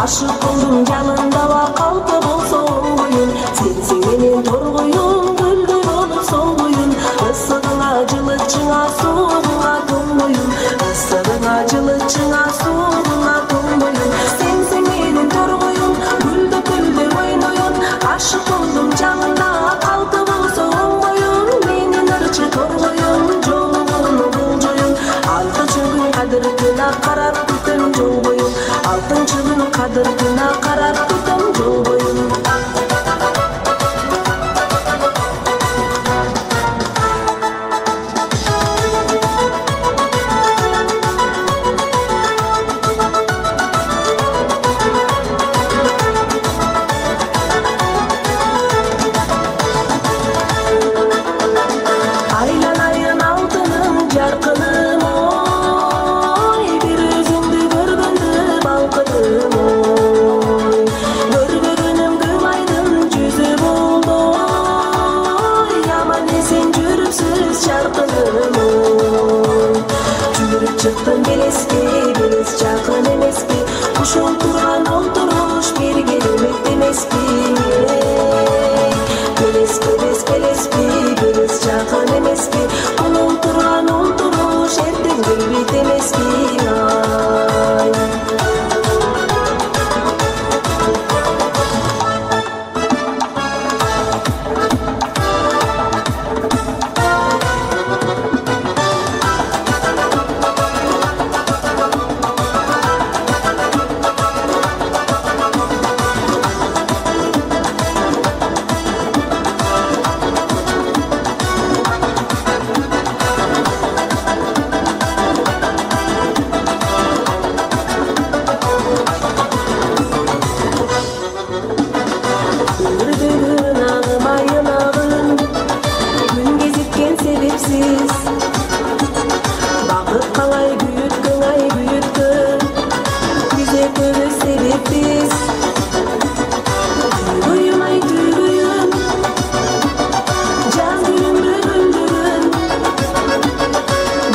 Ашык болдум жаныңдава калпы болсо оңгоюн сенсең менен торгоюн гүлдөр болуп солгоюн ысыгыңа жылытчыңа суугуңа тоңгоюн ысыгыңа жылытчыңа суугуңа тоңгоюн сенсең менен торгоюн гүлдөр ойноюн ашык болдум жаныңдава калпы болсо оңгоюн менин ырчы торгоюн жолугуну болжоюн алтынчы күн кадыртына карап күтөм жол боюн алтынчы күн кадыртына карап күтөм жол боюн айланайын алтыным жаркыным ой бир өзүңдү көргөндө балкыдым ой көрбөгөнүм кымайдын жүзү болду ой аман эсен жүрүпсүз жаркыным ой жүрүп чыктым белеспи белес жакын эмеспи ушул турган олтуруш бирге элмек эмеспи белес белес белеспи белес жакын эмеспи улуу турган олтуруш эртең келбейт эмеспи ай Өңүрдөгүн агым айынагын күн кезиккен себепсиз бакыт калай күйүткөн ай күйүткөн биз экөөбүз себеппиз түйгүйүм ай түйгүйүм жаз күнүмдү күндүгүн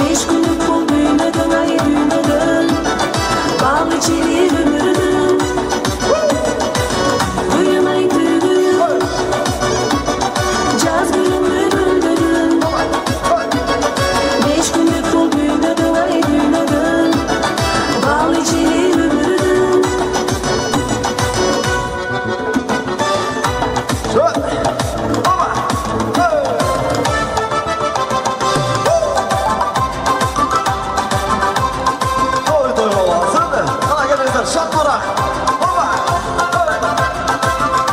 беш күнүк бул дүйнөдөн ай дүйнөдөн бал ичери өмүрдүн түйгүйүм ай түйгүйүм жаз күнүмдү күндүгүн беш күнүк бул дүйнөдөн ай дүйнөдөн бал ичери өмүрдүн Toy toy babası da. Hadi gelin şat bırak. Hoppa.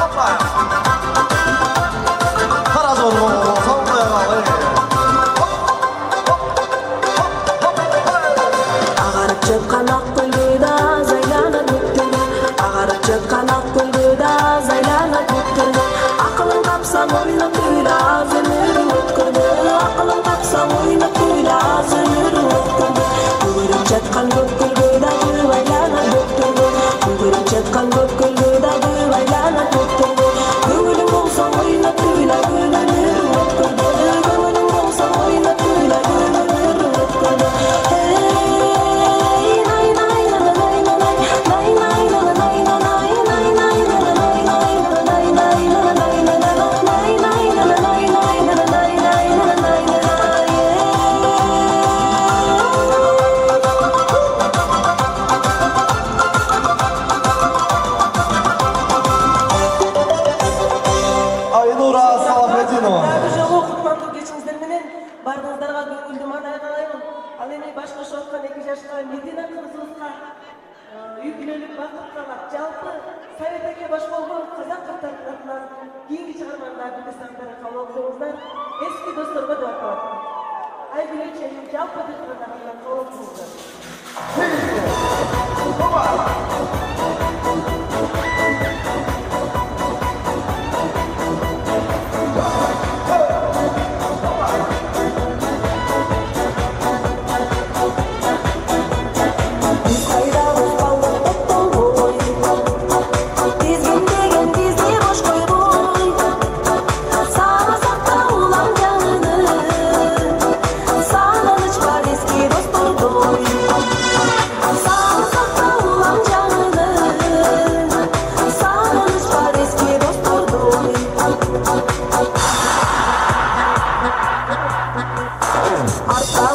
Hoppa. Para zor baba. Sallaya bak. агарып жаткан ак көлдө да зайлана көктөргөн агарып жаткан ак көлдө да зайлана көктөргөн акылың капсаң ойноп күйлө аз өмүрүң өткөргө акылың капсаң ойноп күйлө аз өмүрүң өткөргө көгөрүп жаткан көк көлдө дагы айлана көктөргөн көгөрүп жаткан көк көлдө дагы айлана көктөргөн көңүлүң болсо ойноп күйлө күн өмүрүң өткөргө көңүлүң болсо ойноп күйлө күн өмүрүң өткөргө Aynura Salahmetdinova. жолу кутмандуу кечиңиздер менен баарыңыздарга көңүлдүү маанай каалайм. Ал эми башкача аткан 2 жашка Медина кызыбызга үй бүлөлүк бакыт каалап, жалпы Совет эке баш болгон казак кыртарынын атынан кийинки чыгарманда бир сандары кабыл кылыңыздар. Эски досторго деп аталат. Ай бүлөчөнүн жалпы дыктарынан кабыл кылыңыздар. Biz kaydalık ballık ottol boy Dizgin dizgi boş koy boy Sana sakta ulan canını Sağlanış var eski dostlar doy Sana sakta ulan canını Артта